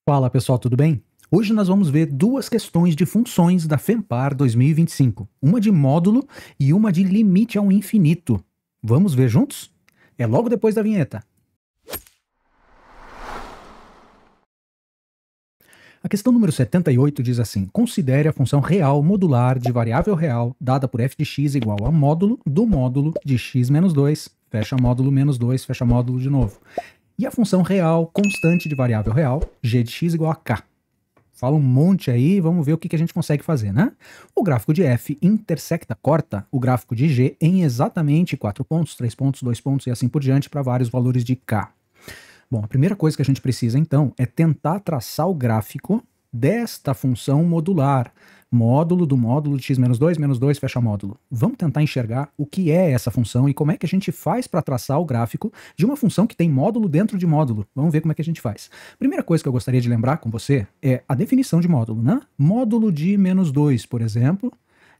Fala pessoal, tudo bem? Hoje nós vamos ver duas questões de funções da FEMPAR 2025, uma de módulo e uma de limite ao infinito. Vamos ver juntos? É logo depois da vinheta. A questão número 78 diz assim: considere a função real modular de variável real dada por f de x igual a módulo do módulo de x menos 2, fecha módulo menos 2, fecha módulo de novo. E a função real constante de variável real, g de x igual a k. Fala um monte aí, vamos ver o que a gente consegue fazer, né? O gráfico de f intersecta, corta o gráfico de g em exatamente 4 pontos, 3 pontos, 2 pontos e assim por diante para vários valores de k. Bom, a primeira coisa que a gente precisa então é tentar traçar o gráfico desta função modular, módulo do módulo de x menos 2, fecha módulo. Vamos tentar enxergar o que é essa função e como é que a gente faz para traçar o gráfico de uma função que tem módulo dentro de módulo. Vamos ver como é que a gente faz. Primeira coisa que eu gostaria de lembrar com você é a definição de módulo, né? Módulo de menos 2, por exemplo,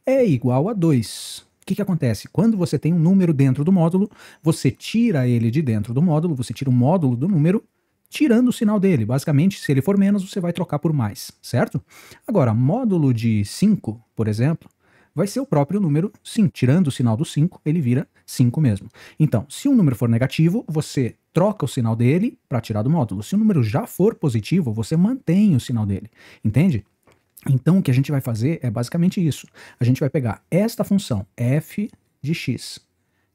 é igual a 2. O que acontece? Quando você tem um número dentro do módulo, você tira ele de dentro do módulo, você tira o módulo do número, tirando o sinal dele. Basicamente, se ele for menos, você vai trocar por mais, certo? Agora, módulo de 5, por exemplo, vai ser o próprio número 5. Tirando o sinal do 5, ele vira 5 mesmo. Então, se um número for negativo, você troca o sinal dele para tirar do módulo. Se o número já for positivo, você mantém o sinal dele. Entende? Então, o que a gente vai fazer é basicamente isso. A gente vai pegar esta função f de x,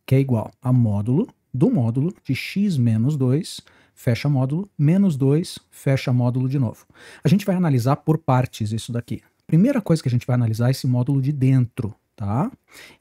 que é igual a módulo do módulo de x menos 2, fecha módulo, menos 2, fecha módulo de novo. A gente vai analisar por partes isso daqui. Primeira coisa que a gente vai analisar é esse módulo de dentro, tá?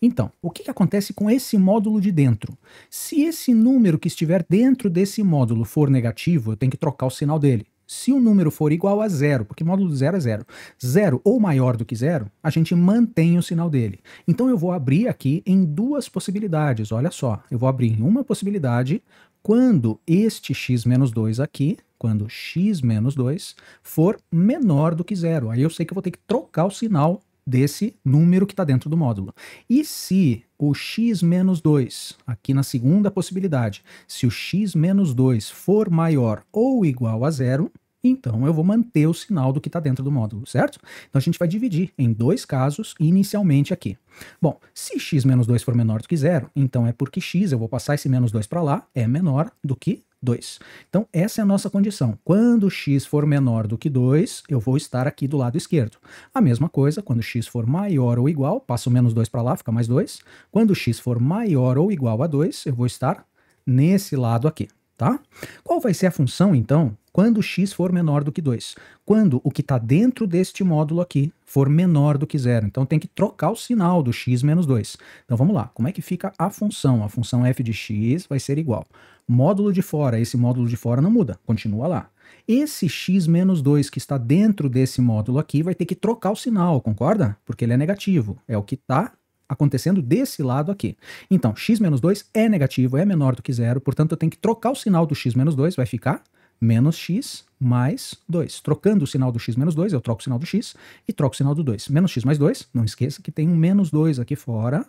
Então, o que acontece com esse módulo de dentro? Se esse número que estiver dentro desse módulo for negativo, eu tenho que trocar o sinal dele. Se o número for igual a zero, porque módulo de zero é zero, zero ou maior do que zero, a gente mantém o sinal dele. Então eu vou abrir aqui em duas possibilidades, olha só. Eu vou abrir em uma possibilidade quando este x menos 2 aqui, quando x menos 2 for menor do que zero. Aí eu sei que eu vou ter que trocar o sinal desse número que está dentro do módulo. E se o x menos 2, aqui na segunda possibilidade, se o x menos 2 for maior ou igual a zero, então eu vou manter o sinal do que está dentro do módulo, certo? Então a gente vai dividir em dois casos inicialmente aqui. Bom, se x menos 2 for menor do que zero, então é porque x, eu vou passar esse menos 2 para lá, é menor do que 2. Então, essa é a nossa condição. Quando x for menor do que 2, eu vou estar aqui do lado esquerdo. A mesma coisa, quando x for maior ou igual, passo o menos 2 para lá, fica mais 2. Quando x for maior ou igual a 2, eu vou estar nesse lado aqui, tá? Qual vai ser a função, então, quando x for menor do que 2? Quando o que está dentro deste módulo aqui for menor do que zero. Então tem que trocar o sinal do x menos 2. Então vamos lá, como é que fica a função? A função f de x vai ser igual. Módulo de fora, esse módulo de fora não muda, continua lá. Esse x menos 2 que está dentro desse módulo aqui vai ter que trocar o sinal, concorda? Porque ele é negativo, é o que está acontecendo desse lado aqui. Então, x menos 2 é negativo, é menor do que zero, portanto eu tenho que trocar o sinal do x menos 2, vai ficar menos x mais 2. Trocando o sinal do x menos 2, eu troco o sinal do x e troco o sinal do 2. Menos x mais 2, não esqueça que tem um menos 2 aqui fora,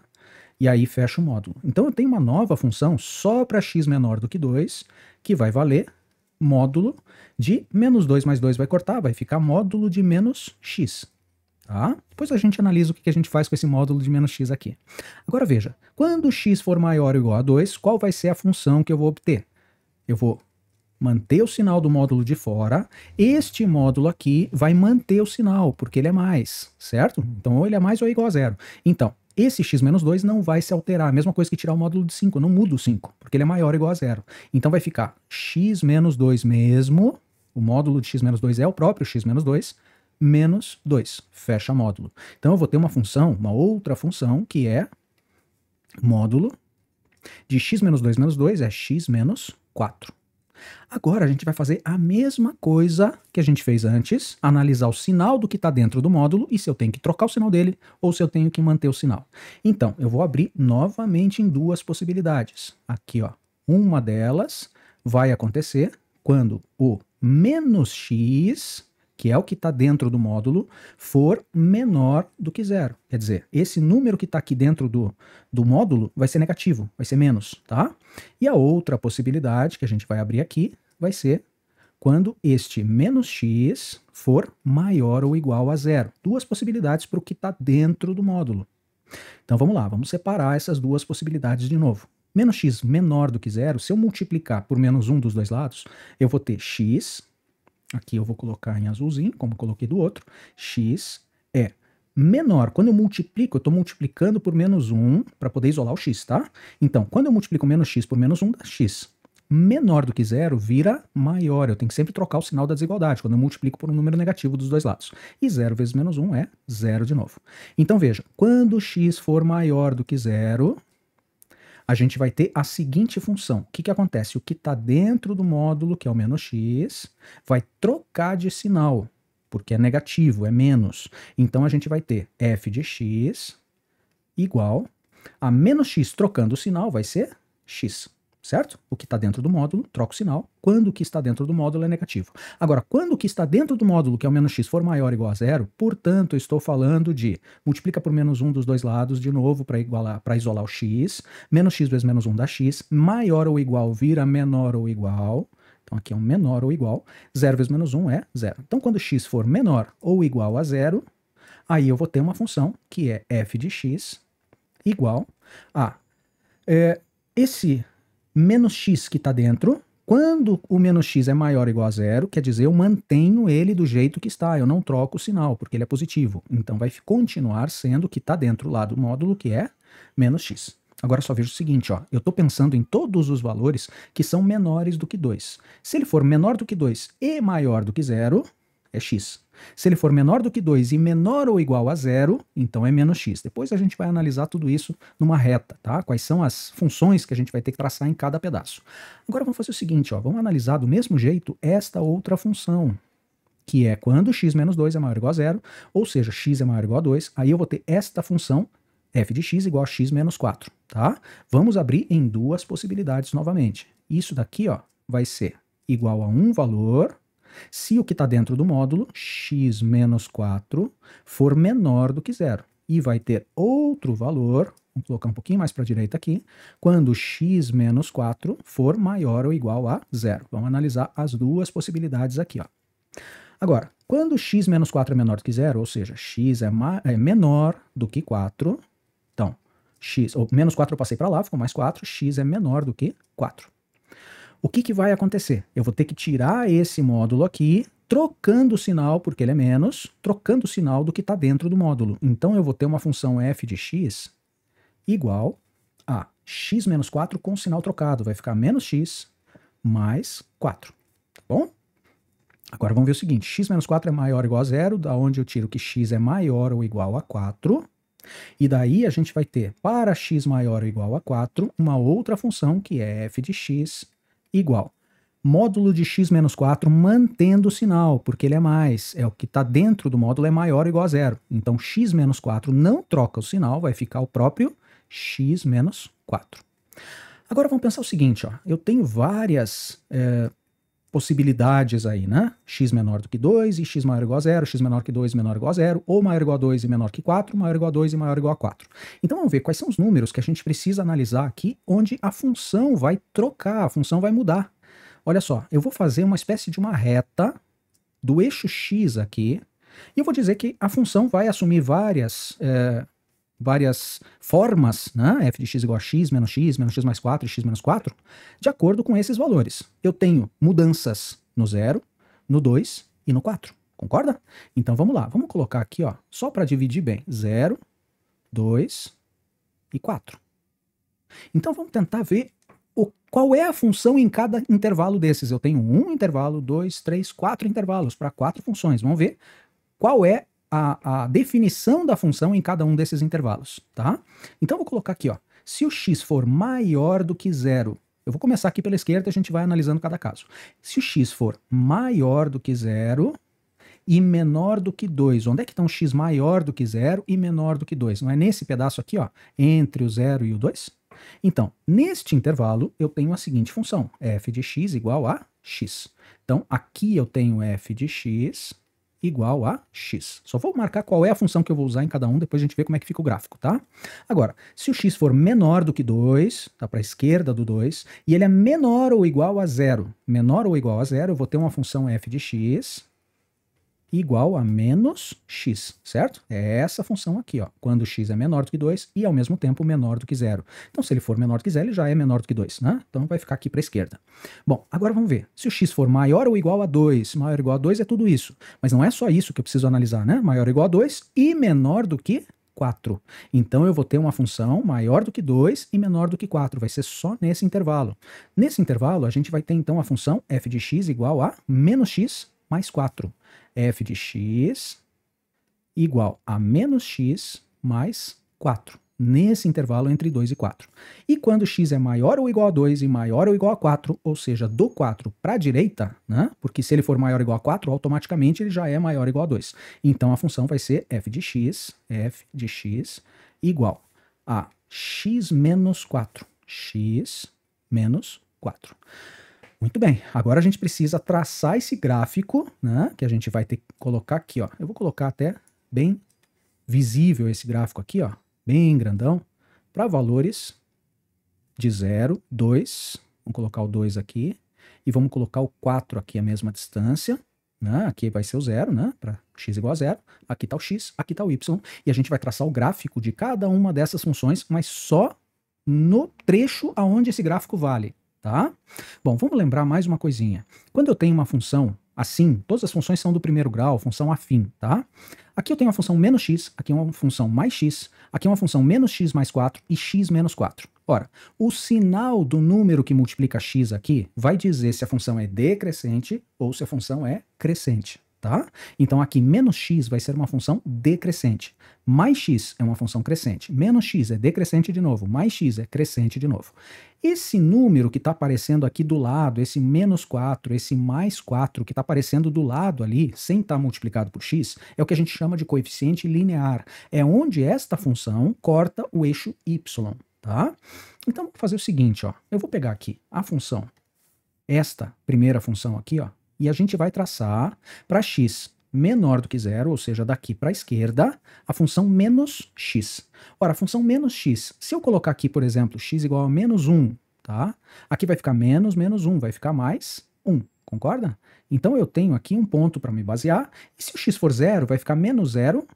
e aí fecha o módulo. Então eu tenho uma nova função só para x menor do que 2, que vai valer módulo de menos 2 mais 2 vai cortar, vai ficar módulo de menos x. Tá? Depois a gente analisa o que a gente faz com esse módulo de menos x aqui. Agora veja, quando x for maior ou igual a 2, qual vai ser a função que eu vou obter? Eu vou manter o sinal do módulo de fora, este módulo aqui vai manter o sinal, porque ele é mais, certo? Então ou ele é mais ou é igual a zero. Então, esse x menos 2 não vai se alterar, a mesma coisa que tirar o módulo de 5, não muda o 5, porque ele é maior ou igual a zero. Então vai ficar x menos 2 mesmo, o módulo de x menos 2 é o próprio x menos 2, menos 2, fecha módulo. Então eu vou ter uma função, uma outra função, que é módulo de x menos 2 menos 2 é x menos 4. Agora a gente vai fazer a mesma coisa que a gente fez antes, analisar o sinal do que está dentro do módulo e se eu tenho que trocar o sinal dele ou se eu tenho que manter o sinal. Então, eu vou abrir novamente em duas possibilidades. Aqui, ó, uma delas vai acontecer quando o menos x, que é o que está dentro do módulo, for menor do que zero. Quer dizer, esse número que está aqui dentro do módulo vai ser negativo, vai ser menos, tá? E a outra possibilidade que a gente vai abrir aqui vai ser quando este menos x for maior ou igual a zero. Duas possibilidades para o que está dentro do módulo. Então vamos lá, vamos separar essas duas possibilidades de novo. Menos x menor do que zero, se eu multiplicar por menos 1 dos dois lados, eu vou ter x, aqui eu vou colocar em azulzinho, como coloquei do outro, x é menor. Quando eu multiplico, eu estou multiplicando por menos 1 para poder isolar o x, tá? Então, quando eu multiplico menos x por menos 1, dá x. Menor do que zero vira maior. Eu tenho que sempre trocar o sinal da desigualdade, quando eu multiplico por um número negativo dos dois lados. E 0 vezes menos 1 é 0 de novo. Então veja, quando x for maior do que zero, a gente vai ter a seguinte função. O que acontece? O que está dentro do módulo, que é o menos x, vai trocar de sinal, porque é negativo, é menos. Então a gente vai ter f de x igual a menos x trocando o sinal vai ser x. Certo? O que está dentro do módulo, troca o sinal, quando o que está dentro do módulo é negativo. Agora, quando o que está dentro do módulo, que é o menos x, for maior ou igual a zero, portanto, eu estou falando de multiplica por menos 1 dos dois lados, de novo, para isolar o x, menos x vezes menos 1 dá x, maior ou igual vira menor ou igual, então aqui é um menor ou igual, 0 vezes menos 1 é 0. Então, quando x for menor ou igual a zero, aí eu vou ter uma função que é f de x igual a esse menos x que está dentro, quando o menos x é maior ou igual a zero, quer dizer, eu mantenho ele do jeito que está, eu não troco o sinal, porque ele é positivo. Então vai continuar sendo o que está dentro lá do módulo, que é menos x. Agora só veja o seguinte, ó, eu estou pensando em todos os valores que são menores do que 2. Se ele for menor do que 2 e maior do que zero, é x. Se ele for menor do que 2 e menor ou igual a zero, então é menos x. Depois a gente vai analisar tudo isso numa reta, tá? Quais são as funções que a gente vai ter que traçar em cada pedaço. Agora vamos fazer o seguinte, ó, vamos analisar do mesmo jeito esta outra função, que é quando x menos 2 é maior ou igual a zero, ou seja, x é maior ou igual a 2, aí eu vou ter esta função f de x igual a x menos 4, tá? Vamos abrir em duas possibilidades novamente. Isso daqui, ó, vai ser igual a um valor se o que está dentro do módulo, x menos 4, for menor do que zero. E vai ter outro valor, vamos colocar um pouquinho mais para a direita aqui, quando x menos 4 for maior ou igual a zero. Vamos analisar as duas possibilidades aqui, ó. Agora, quando x menos 4 é menor do que zero, ou seja, x é menor do que 4, então, menos 4 eu passei para lá, ficou mais 4, x é menor do que 4. O que vai acontecer? Eu vou ter que tirar esse módulo aqui, trocando o sinal, porque ele é menos, trocando o sinal do que está dentro do módulo. Então eu vou ter uma função f de x igual a x menos 4 com o sinal trocado. Vai ficar menos x mais 4. Tá bom? Agora vamos ver o seguinte, x menos 4 é maior ou igual a zero, da onde eu tiro que x é maior ou igual a 4. E daí a gente vai ter, para x maior ou igual a 4, uma outra função que é f de x igual módulo de x menos 4 mantendo o sinal, porque ele é mais, é o que está dentro do módulo é maior ou igual a zero. Então x menos 4 não troca o sinal, vai ficar o próprio x menos 4. Agora vamos pensar o seguinte, ó, eu tenho várias possibilidades aí, né? X menor do que 2 e x maior ou igual a zero, x menor que 2 e menor ou igual a zero, ou maior ou igual a 2 e menor que 4, maior ou igual a 2 e maior ou igual a 4. Então vamos ver quais são os números que a gente precisa analisar aqui, onde a função vai trocar, a função vai mudar. Olha só, eu vou fazer uma espécie de uma reta do eixo x aqui, e eu vou dizer que a função vai assumir várias formas, né? F de x igual a x menos x mais 4 e x menos 4, de acordo com esses valores. Eu tenho mudanças no 0, no 2 e no 4. Concorda? Então vamos lá, vamos colocar aqui, ó, só para dividir bem, 0, 2 e 4. Então vamos tentar ver qual é a função em cada intervalo desses. Eu tenho um intervalo, 2, 3, 4 intervalos para 4 funções. Vamos ver qual é a definição da função em cada um desses intervalos, tá? Então eu vou colocar aqui, ó, se o x for maior do que zero, eu vou começar aqui pela esquerda e a gente vai analisando cada caso. Se o x for maior do que zero e menor do que 2, onde é que está um x maior do que zero e menor do que 2? Não é nesse pedaço aqui, ó, entre o 0 e o 2? Então, neste intervalo, eu tenho a seguinte função, f de x igual a x. Então, aqui eu tenho f de x igual a x. Só vou marcar qual é a função que eu vou usar em cada um, depois a gente vê como é que fica o gráfico, tá? Agora, se o x for menor do que 2, tá para a esquerda do 2, e ele é menor ou igual a 0, eu vou ter uma função f de x igual a menos x, certo? É essa função aqui, ó, quando x é menor do que 2 e ao mesmo tempo menor do que 0. Então, se ele for menor do que 0, ele já é menor do que 2, né? Então, vai ficar aqui para a esquerda. Bom, agora vamos ver. Se o x for maior ou igual a 2, maior ou igual a 2 é tudo isso. Mas não é só isso que eu preciso analisar, né? Maior ou igual a 2 e menor do que 4. Então, eu vou ter uma função maior do que 2 e menor do que 4. Vai ser só nesse intervalo. Nesse intervalo, a gente vai ter, então, a função f de x igual a menos x mais 4. F de x igual a menos x mais 4. Nesse intervalo entre 2 e 4. E quando x é maior ou igual a 2 e maior ou igual a 4, ou seja, do 4 para a direita, né? Porque se ele for maior ou igual a 4, automaticamente ele já é maior ou igual a 2. Então a função vai ser f de x igual a x menos 4. X menos 4. Muito bem, agora a gente precisa traçar esse gráfico, né, que a gente vai ter que colocar aqui, ó. Eu vou colocar até bem visível esse gráfico aqui, ó, bem grandão, para valores de 0, 2, vamos colocar o 2 aqui, e vamos colocar o 4 aqui a mesma distância, né, aqui vai ser o 0, né, para x igual a 0, aqui está o x, aqui está o y, e a gente vai traçar o gráfico de cada uma dessas funções, mas só no trecho aonde esse gráfico vale. Tá? Bom, vamos lembrar mais uma coisinha. Quando eu tenho uma função assim, todas as funções são do primeiro grau, função afim, tá? Aqui eu tenho uma função menos x, aqui é uma função mais x, aqui é uma função menos x mais 4 e x menos 4. Ora, o sinal do número que multiplica x aqui vai dizer se a função é decrescente ou se a função é crescente. Tá? Então aqui menos x vai ser uma função decrescente, mais x é uma função crescente, menos x é decrescente de novo, mais x é crescente de novo. Esse número que está aparecendo aqui do lado, esse menos 4, esse mais 4 que está aparecendo do lado ali, sem estar multiplicado por x, é o que a gente chama de coeficiente linear. É onde esta função corta o eixo y. Tá? Então vou fazer o seguinte, ó, eu vou pegar aqui a função, esta primeira função aqui, ó, e a gente vai traçar para x menor do que 0, ou seja, daqui para a esquerda, a função menos x. Ora, a função menos x, se eu colocar aqui, por exemplo, x igual a menos 1, tá? Aqui vai ficar menos 1, vai ficar mais 1, concorda? Então eu tenho aqui um ponto para me basear, e se o x for 0, vai ficar menos 0,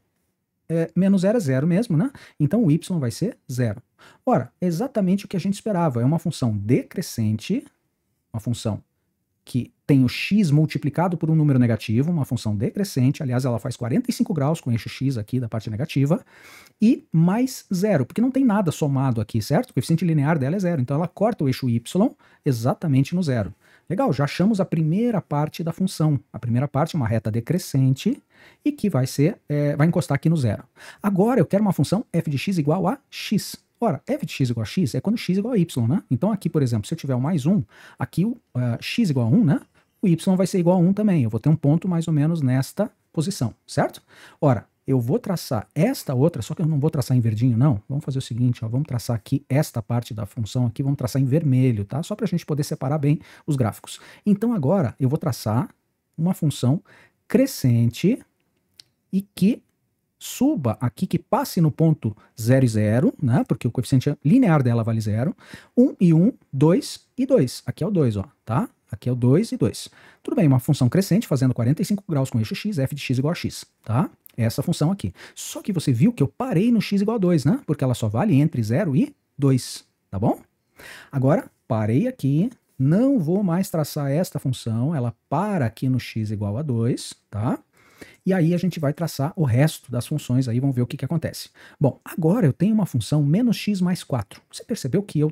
menos 0 é 0 mesmo, né? Então o y vai ser 0. Ora, exatamente o que a gente esperava, é uma função decrescente, uma função que tem o x multiplicado por um número negativo, uma função decrescente, aliás, ela faz 45 graus com o eixo x aqui da parte negativa, e mais 0, porque não tem nada somado aqui, certo? O coeficiente linear dela é 0, então ela corta o eixo y exatamente no 0. Legal, já achamos a primeira parte da função. A primeira parte é uma reta decrescente e que vai encostar aqui no 0. Agora eu quero uma função f de x igual a x. Ora, f de x igual a x é quando x igual a y, né? Então aqui, por exemplo, se eu tiver o mais 1, aqui o x igual a 1, né? O y vai ser igual a 1 também. Eu vou ter um ponto mais ou menos nesta posição, certo? Ora, eu vou traçar esta outra, só que eu não vou traçar em verdinho, não. Vamos fazer o seguinte, ó, vamos traçar aqui esta parte da função aqui, vamos traçar em vermelho, tá? Só para a gente poder separar bem os gráficos. Então agora eu vou traçar uma função crescente e que suba aqui, que passe no ponto 0 e 0, né? Porque o coeficiente linear dela vale 0. 1 e 1, 2 e 2. Aqui é o 2, ó, tá? Aqui é o 2 e 2. Tudo bem, uma função crescente fazendo 45 graus com eixo x, f de x igual a x, tá? Essa função aqui. Só que você viu que eu parei no x igual a 2, né? Porque ela só vale entre 0 e 2, tá bom? Agora, parei aqui, não vou mais traçar esta função, ela para aqui no x igual a 2, tá? E aí a gente vai traçar o resto das funções aí, vamos ver o que acontece. Bom, agora eu tenho uma função menos x mais 4. Você percebeu que eu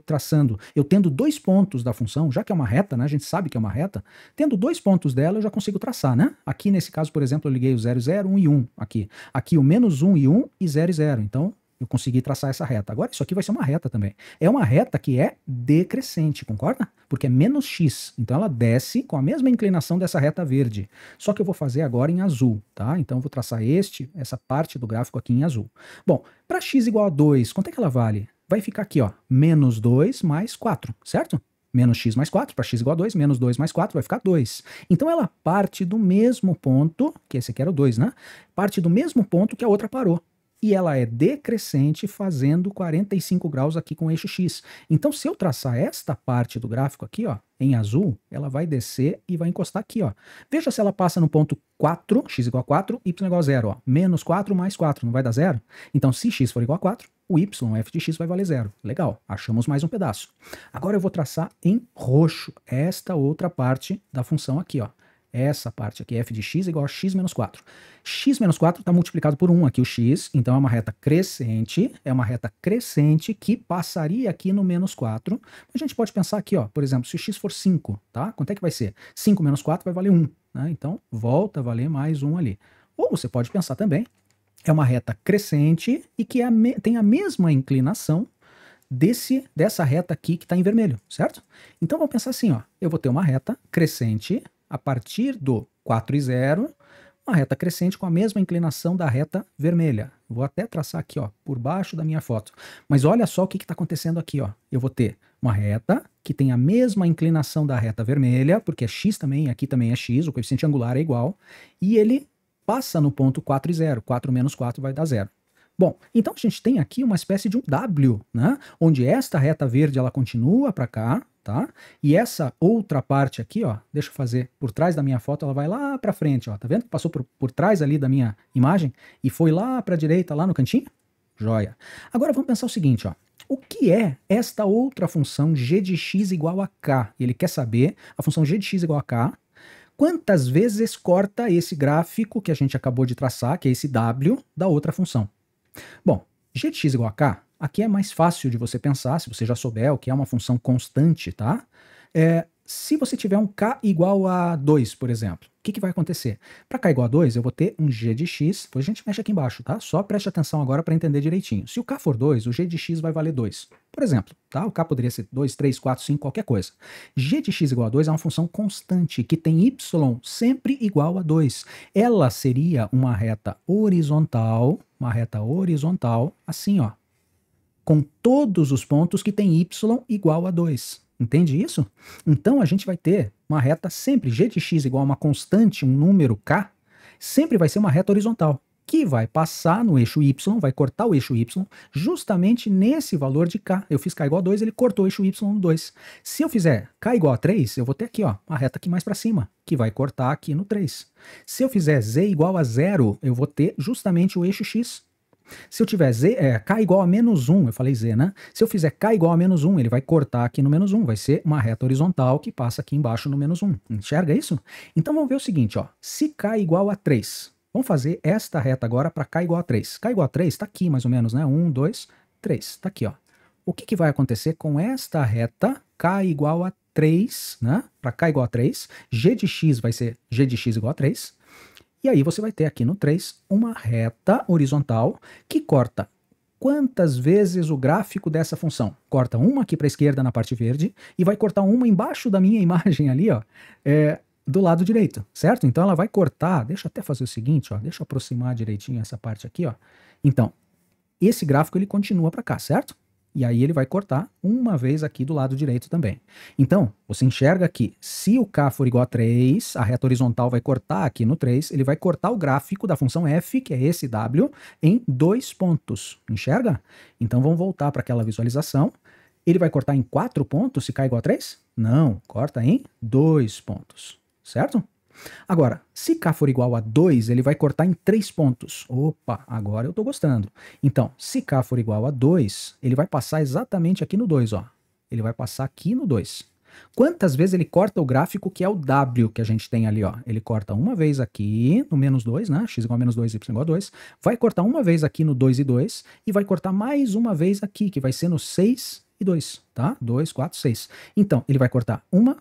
tendo dois pontos da função, já que é uma reta, né, a gente sabe que é uma reta, tendo dois pontos dela eu já consigo traçar, né? Aqui nesse caso, por exemplo, eu liguei o 0, 0, 1 e 1 aqui. Aqui o menos 1 e 1 e 0 e 0, então eu consegui traçar essa reta. Agora isso aqui vai ser uma reta também. É uma reta que é decrescente, concorda? Porque é menos x, então ela desce com a mesma inclinação dessa reta verde. Só que eu vou fazer agora em azul, tá? Então eu vou traçar essa parte do gráfico aqui em azul. Bom, para x igual a 2, quanto é que ela vale? Vai ficar aqui, ó, menos 2 mais 4, certo? menos x mais 4, para x igual a 2, menos 2 mais 4 vai ficar 2. Então ela parte do mesmo ponto, que esse aqui era o 2, né? Parte do mesmo ponto que a outra parou. E ela é decrescente fazendo 45 graus aqui com o eixo x. Então se eu traçar esta parte do gráfico aqui, ó, em azul, ela vai descer e vai encostar aqui, ó. Veja se ela passa no ponto 4, x igual a 4, y igual a 0, ó. Menos 4 mais 4, não vai dar 0? Então se x for igual a 4, o y, f de x, vai valer 0. Legal, achamos mais um pedaço. Agora eu vou traçar em roxo esta outra parte da função aqui, ó. Essa parte aqui, f de x igual a x menos 4. X menos 4 está multiplicado por 1 aqui o x, então é uma reta crescente que passaria aqui no menos 4. A gente pode pensar aqui, ó, por exemplo, se o x for 5, tá? Quanto é que vai ser? 5 menos 4 vai valer 1, né? Então volta a valer mais 1 ali. Ou você pode pensar também, é uma reta crescente e que tem a mesma inclinação dessa reta aqui que está em vermelho, certo? Então vamos pensar assim, ó, eu vou ter uma reta crescente a partir do 4 e 0, uma reta crescente com a mesma inclinação da reta vermelha. Vou até traçar aqui, ó, por baixo da minha foto. Mas olha só o que está acontecendo aqui, ó. Eu vou ter uma reta que tem a mesma inclinação da reta vermelha, porque é x também, aqui também é x, o coeficiente angular é igual, e ele passa no ponto 4 e 0. 4 menos 4 vai dar 0. Bom, então a gente tem aqui uma espécie de um W, né? Onde esta reta verde ela continua para cá, tá? E essa outra parte aqui, ó, deixa eu fazer por trás da minha foto, ela vai lá para frente, ó, tá vendo? Passou por trás ali da minha imagem e foi lá para a direita, lá no cantinho? Joia. Agora vamos pensar o seguinte, ó. O que é esta outra função g de x igual a k? Ele quer saber a função g de x igual a k, quantas vezes corta esse gráfico que a gente acabou de traçar, que é esse W, da outra função. Bom, g de x igual a k, aqui é mais fácil de você pensar, se você já souber o que é uma função constante, tá? Se você tiver um k igual a 2, por exemplo, o que vai acontecer? Para k igual a 2, eu vou ter um g de x, depois a gente mexe aqui embaixo, tá? Só preste atenção agora para entender direitinho. Se o k for 2, o g de x vai valer 2. Por exemplo, tá? O k poderia ser 2, 3, 4, 5, qualquer coisa. G de x igual a 2 é uma função constante, que tem y sempre igual a 2. Ela seria uma reta horizontal, assim, ó, com todos os pontos que tem y igual a 2. Entende isso? Então a gente vai ter uma reta sempre, g de x igual a uma constante, um número k, sempre vai ser uma reta horizontal, que vai passar no eixo y, vai cortar o eixo y, justamente nesse valor de k. Eu fiz k igual a 2, ele cortou o eixo y no 2. Se eu fizer k igual a 3, eu vou ter aqui, ó, uma reta aqui mais para cima, que vai cortar aqui no 3. Se eu fizer z igual a 0, eu vou ter justamente o eixo x. Se eu tiver k igual a menos 1, eu falei z, né? Se eu fizer k igual a menos 1, ele vai cortar aqui no menos 1, vai ser uma reta horizontal que passa aqui embaixo no menos 1. Enxerga isso? Então vamos ver o seguinte, ó. Se k igual a 3, vamos fazer esta reta agora para k igual a 3. K igual a 3 está aqui mais ou menos, né? 1, 2, 3, está aqui, ó. O que vai acontecer com esta reta k igual a 3, né? Para k igual a 3, g de x vai ser g de x igual a 3. E aí você vai ter aqui no 3 uma reta horizontal que corta quantas vezes o gráfico dessa função? Corta uma aqui para a esquerda na parte verde e vai cortar uma embaixo da minha imagem ali, ó, do lado direito, certo? Então ela vai cortar, deixa eu até fazer o seguinte, ó, deixa eu aproximar direitinho essa parte aqui, ó. Então, esse gráfico ele continua para cá, certo? E aí ele vai cortar uma vez aqui do lado direito também. Então, você enxerga aqui, se o k for igual a 3, a reta horizontal vai cortar aqui no 3, ele vai cortar o gráfico da função f, que é esse w, em 2 pontos. Enxerga? Então vamos voltar para aquela visualização. Ele vai cortar em 4 pontos se k igual a 3? Não, corta em 2 pontos, certo? Agora, se k for igual a 2, ele vai cortar em 3 pontos. Opa, agora eu tô gostando. Então, se k for igual a 2, ele vai passar exatamente aqui no 2, ó. Ele vai passar aqui no 2. Quantas vezes ele corta o gráfico que é o w que a gente tem ali, ó? Ele corta uma vez aqui no menos 2, né? X igual a menos 2, y igual a 2. Vai cortar uma vez aqui no 2 e 2. E vai cortar mais uma vez aqui, que vai ser no 6 e 2, tá? 2, 4, 6. Então, ele vai cortar 1,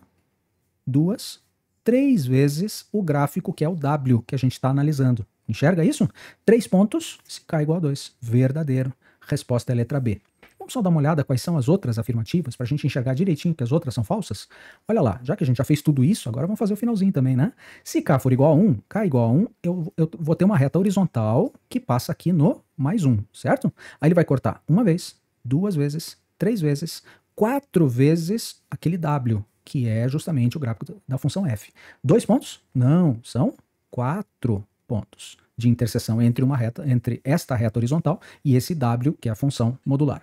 2, 3 vezes o gráfico que é o W que a gente está analisando. Enxerga isso? 3 pontos, se k igual a 2. Verdadeiro. Resposta é a letra B. Vamos só dar uma olhada quais são as outras afirmativas para a gente enxergar direitinho que as outras são falsas? Olha lá, já que a gente já fez tudo isso, agora vamos fazer o finalzinho também, né? Se k for igual a 1, k igual a 1, eu vou ter uma reta horizontal que passa aqui no mais 1, certo? Aí ele vai cortar uma vez, 2 vezes, 3 vezes, 4 vezes aquele W, que é justamente o gráfico da função f. 2 pontos? Não, são 4 pontos de interseção entre esta reta horizontal e esse W, que é a função modular.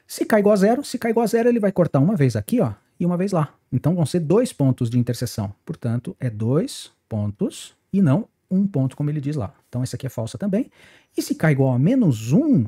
Se k igual a zero, ele vai cortar uma vez aqui, ó, e uma vez lá. Então vão ser 2 pontos de interseção. Portanto, é 2 pontos e não 1 ponto, como ele diz lá. Então essa aqui é falsa também. E se k igual a menos 1,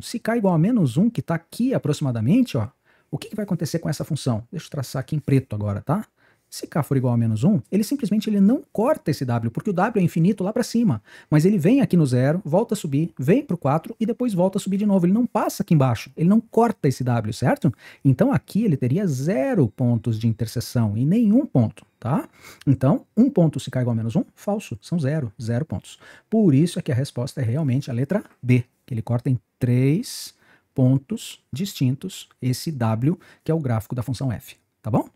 que está aqui aproximadamente, ó, o que vai acontecer com essa função? Deixa eu traçar aqui em preto agora, tá? Se k for igual a menos 1, ele simplesmente não corta esse w, porque o w é infinito lá para cima. Mas ele vem aqui no 0, volta a subir, vem para o 4 e depois volta a subir de novo. Ele não passa aqui embaixo, ele não corta esse w, certo? Então aqui ele teria 0 pontos de interseção e nenhum ponto, tá? Então, 1 ponto se k igual a menos 1, falso, são 0 pontos. Por isso é que a resposta é realmente a letra B, que ele corta em 3 pontos distintos esse w, que é o gráfico da função f, tá bom?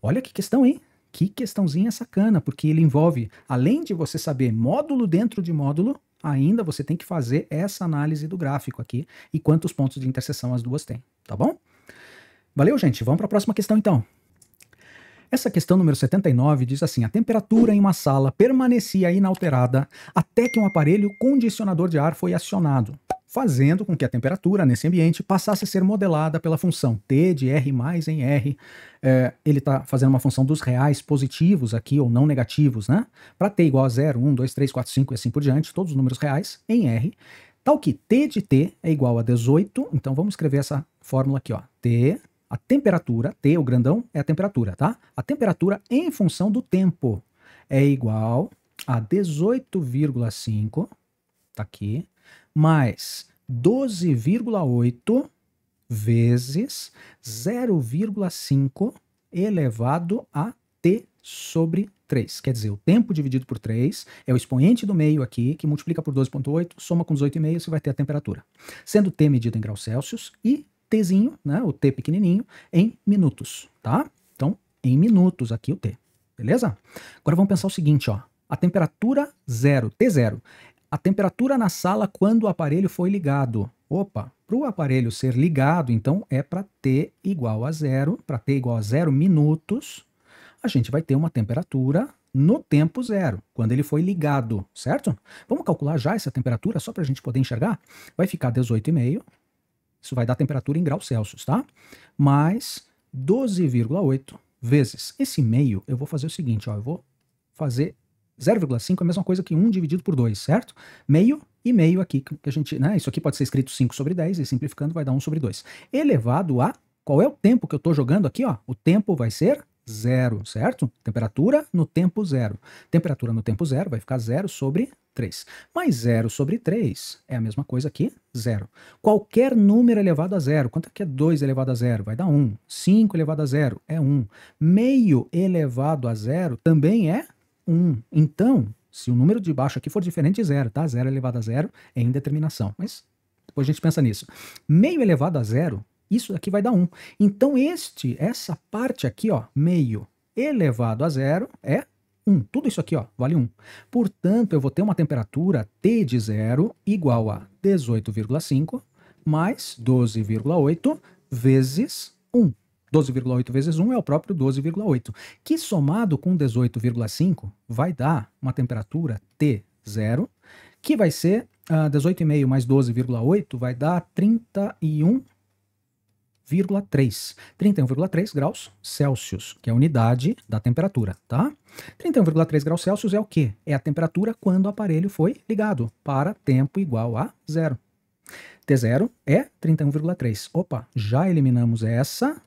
Olha que questão, hein? Que questãozinha sacana, porque ele envolve, além de você saber módulo dentro de módulo, ainda você tem que fazer essa análise do gráfico aqui e quantos pontos de interseção as duas têm, tá bom? Valeu, gente. Vamos para a próxima questão, então. Essa questão número 79 diz assim: a temperatura em uma sala permanecia inalterada até que um aparelho condicionador de ar foi acionado, fazendo com que a temperatura nesse ambiente passasse a ser modelada pela função T de R mais em R. Ele está fazendo uma função dos reais positivos aqui, ou não negativos, né? Para T igual a 0, 1, 2, 3, 4, 5 e assim por diante, todos os números reais em R, tal que T de T é igual a 18, então vamos escrever essa fórmula aqui, ó. T, a temperatura, T, o grandão, é a temperatura, tá? A temperatura em função do tempo é igual a 18,5, tá aqui, mais 12,8 vezes 0,5 elevado a t sobre 3. Quer dizer, o tempo dividido por 3 é o expoente do meio aqui, que multiplica por 12,8, soma com 18,5, você vai ter a temperatura. Sendo t medido em graus Celsius e tzinho, né, o t pequenininho, em minutos, tá? Então, em minutos aqui o t, beleza? Agora vamos pensar o seguinte, ó. A temperatura zero, T0. A temperatura na sala quando o aparelho foi ligado. Opa, para o aparelho ser ligado, então é para T igual a 0, para T igual a 0 minutos, a gente vai ter uma temperatura no tempo 0, quando ele foi ligado, certo? Vamos calcular já essa temperatura, só para a gente poder enxergar? Vai ficar 18,5, isso vai dar temperatura em graus Celsius, tá? Mais 12,8 vezes esse meio, eu vou fazer o seguinte, ó, eu vou fazer 0,5 é a mesma coisa que 1 dividido por 2, certo? Meio e meio aqui, que a gente, né? Isso aqui pode ser escrito 5 sobre 10 e simplificando vai dar 1 sobre 2. Elevado a, qual é o tempo que eu estou jogando aqui, ó? O tempo vai ser 0, certo? Temperatura no tempo 0. Temperatura no tempo 0 vai ficar 0 sobre 3. Mas 0 sobre 3 é a mesma coisa que 0. Qualquer número elevado a 0, quanto é que é 2 elevado a 0? Vai dar 1. 5 elevado a 0 é 1. Meio elevado a 0 também é 1. Então, se o número de baixo aqui for diferente de 0, tá? 0 elevado a 0 é indeterminação. Mas depois a gente pensa nisso. Meio elevado a 0, isso aqui vai dar 1. Então, essa parte aqui, ó, meio elevado a 0 é 1. Tudo isso aqui, ó, vale 1. Portanto, eu vou ter uma temperatura T de 0 igual a 18,5 mais 12,8 vezes 1. 12,8 vezes 1 é o próprio 12,8, que somado com 18,5 vai dar uma temperatura T0, que vai ser 18,5 mais 12,8 vai dar 31,3. 31,3 graus Celsius, que é a unidade da temperatura, tá? 31,3 graus Celsius é o quê? É a temperatura quando o aparelho foi ligado, para tempo igual a 0. T0 é 31,3. Opa, já eliminamos essa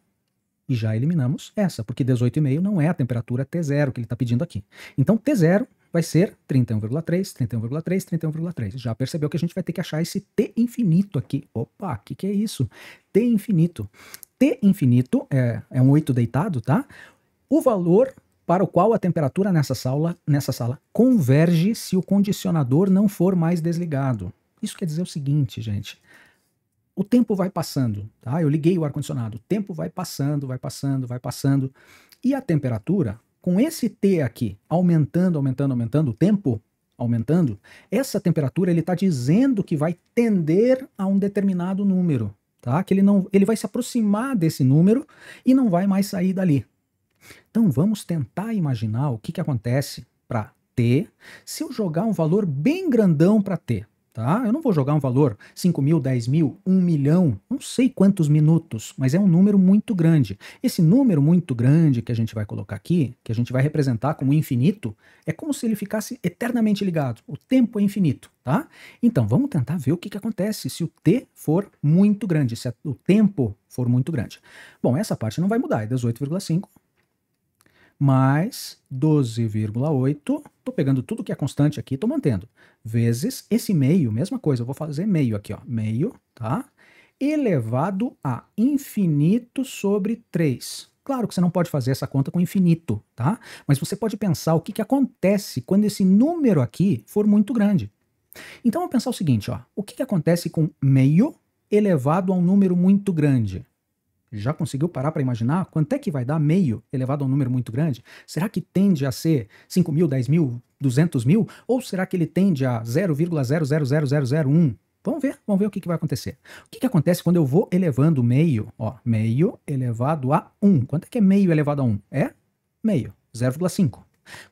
e já eliminamos essa, porque 18,5 não é a temperatura T0 que ele está pedindo aqui. Então, T0 vai ser 31,3, 31,3, 31,3. Já percebeu que a gente vai ter que achar esse T infinito aqui. Opa, o que é isso? T infinito. T infinito é um 8 deitado, tá? O valor para o qual a temperatura nessa sala converge se o condicionador não for mais desligado. Isso quer dizer o seguinte, gente. O tempo vai passando, tá? Eu liguei o ar-condicionado, o tempo vai passando, vai passando, vai passando. E a temperatura, com esse T aqui, aumentando, aumentando, aumentando, o tempo aumentando, essa temperatura ele está dizendo que vai tender a um determinado número. tá? Que ele vai se aproximar desse número e não vai mais sair dali. Então vamos tentar imaginar o que acontece para t se eu jogar um valor bem grandão para t. Tá? Eu não vou jogar um valor 5.000, 10.000, 1 milhão, não sei quantos minutos, mas é um número muito grande. Esse número muito grande que a gente vai colocar aqui, que a gente vai representar como infinito, é como se ele ficasse eternamente ligado. O tempo é infinito, tá? Então, vamos tentar ver o que acontece se o t for muito grande, se o tempo for muito grande. Bom, essa parte não vai mudar, é 18,5 mais 12,8, estou pegando tudo que é constante aqui, estou mantendo, vezes esse meio, mesma coisa, eu vou fazer meio aqui, ó, meio, tá? Elevado a infinito sobre 3. Claro que você não pode fazer essa conta com infinito, tá? Mas você pode pensar o que acontece quando esse número aqui for muito grande. Então, vamos pensar o seguinte, ó, o que acontece com meio elevado a um número muito grande? Já conseguiu parar para imaginar quanto é que vai dar meio elevado a um número muito grande? Será que tende a ser 5.000, 10.000, 200.000? Ou será que ele tende a 0,000001? Vamos ver o que vai acontecer. O que acontece quando eu vou elevando meio? Ó, meio elevado a 1. Quanto é que é meio elevado a 1? É meio, 0,5.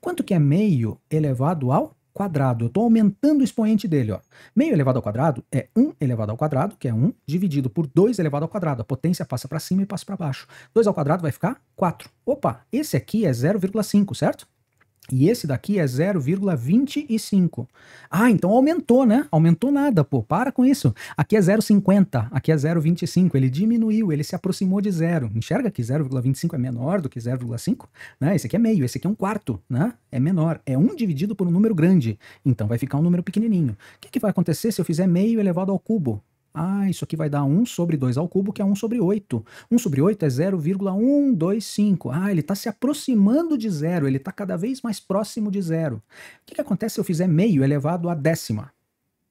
Quanto que é meio elevado ao quadrado? Eu estou aumentando o expoente dele, ó. Meio elevado ao quadrado é 1 elevado ao quadrado, que é 1, dividido por 2 elevado ao quadrado. A potência passa para cima e passa para baixo. 2 ao quadrado vai ficar 4. Opa, esse aqui é 0,5, certo? E esse daqui é 0,25. Ah, então aumentou, né? Aumentou nada, pô. Para com isso. Aqui é 0,50, aqui é 0,25. Ele diminuiu, ele se aproximou de zero. Enxerga que 0,25 é menor do que 0,5? Né? Esse aqui é meio, esse aqui é um quarto, né? É menor. É 1 dividido por um número grande. Então vai ficar um número pequenininho. O que vai acontecer se eu fizer meio elevado ao cubo? Ah, isso aqui vai dar 1 sobre 2 ao cubo, que é 1 sobre 8. 1 sobre 8 é 0,125. Ah, ele está se aproximando de zero, ele está cada vez mais próximo de zero. O que acontece se eu fizer meio elevado à décima?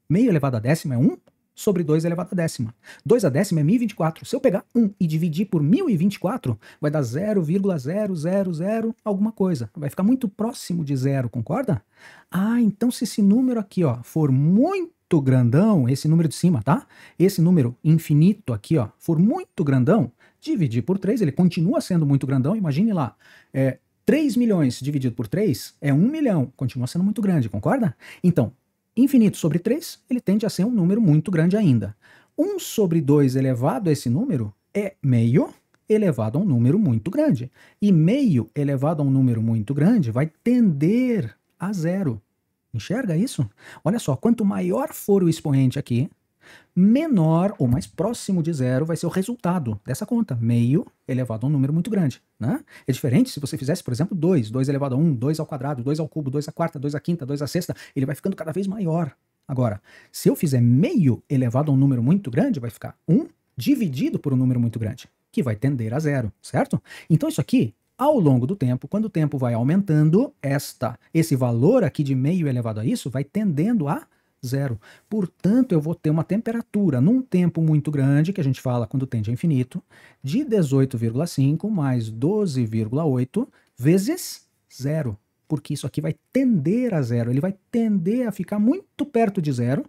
Meio elevado à décima é 1 sobre 2 elevado à décima. 2 à décima é 1024. Se eu pegar 1 e dividir por 1024, vai dar 0,000 alguma coisa. Vai ficar muito próximo de zero, concorda? Ah, então se esse número aqui, ó, for muito grandão, esse número de cima, tá? Esse número infinito aqui, ó, for muito grandão, dividir por 3, ele continua sendo muito grandão, imagine lá, 3 milhões dividido por 3 é 1 milhão, continua sendo muito grande, concorda? Então, infinito sobre 3, ele tende a ser um número muito grande ainda. 1 sobre 2 elevado a esse número é meio elevado a um número muito grande. E meio elevado a um número muito grande vai tender a zero. Enxerga isso? Olha só, quanto maior for o expoente aqui, menor ou mais próximo de zero vai ser o resultado dessa conta, meio elevado a um número muito grande, né? É diferente se você fizesse, por exemplo, 2 elevado a 1, 2 ao quadrado, 2 ao cubo, 2 à quarta, 2 à quinta, 2 à sexta, ele vai ficando cada vez maior. Agora, se eu fizer meio elevado a um número muito grande, vai ficar 1 dividido por um número muito grande, que vai tender a zero, certo? Então isso aqui, ao longo do tempo, quando o tempo vai aumentando, esse valor aqui de meio elevado a isso vai tendendo a zero. Portanto, eu vou ter uma temperatura num tempo muito grande, que a gente fala quando tende a infinito, de 18,5 mais 12,8 vezes zero. Porque isso aqui vai tender a zero, ele vai tender a ficar muito perto de zero.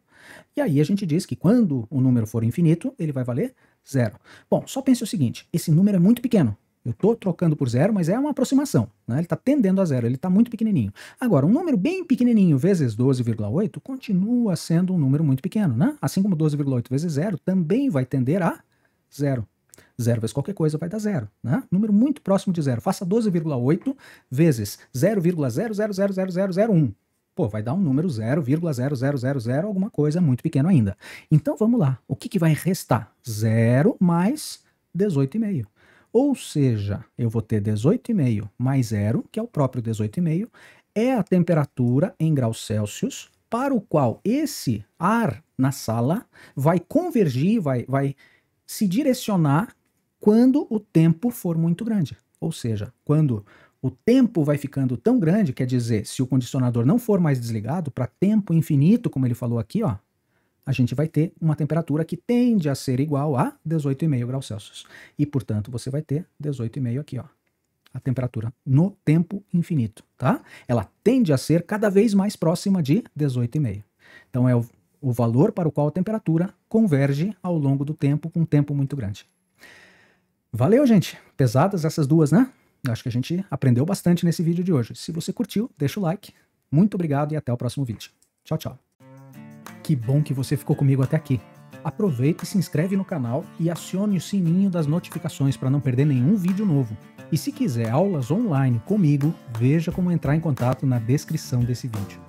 E aí a gente diz que quando o número for infinito, ele vai valer zero. Bom, só pense o seguinte, esse número é muito pequeno. Eu estou trocando por zero, mas é uma aproximação, né? Ele está tendendo a zero, ele está muito pequenininho. Agora, um número bem pequenininho vezes 12,8 continua sendo um número muito pequeno, né? Assim como 12,8 vezes zero também vai tender a zero. Zero vezes qualquer coisa vai dar zero, né? Número muito próximo de zero. Faça 12,8 vezes 0,000001. Pô, vai dar um número 0,0000 alguma coisa muito pequeno ainda. Então vamos lá. O que vai restar? 0 mais 18,5. Ou seja, eu vou ter 18,5 mais 0, que é o próprio 18,5, é a temperatura em graus Celsius para o qual esse ar na sala vai convergir, vai se direcionar quando o tempo for muito grande. Ou seja, quando o tempo vai ficando tão grande, quer dizer, se o condicionador não for mais desligado, para tempo infinito, como ele falou aqui, ó, a gente vai ter uma temperatura que tende a ser igual a 18,5 graus Celsius. E, portanto, você vai ter 18,5 aqui, ó, a temperatura no tempo infinito, tá? Ela tende a ser cada vez mais próxima de 18,5. Então, o valor para o qual a temperatura converge ao longo do tempo, com um tempo muito grande. Valeu, gente! Pesadas essas duas, né? Acho que a gente aprendeu bastante nesse vídeo de hoje. Se você curtiu, deixa o like. Muito obrigado e até o próximo vídeo. Tchau, tchau. Que bom que você ficou comigo até aqui. Aproveita e se inscreve no canal e acione o sininho das notificações para não perder nenhum vídeo novo. E se quiser aulas online comigo, veja como entrar em contato na descrição desse vídeo.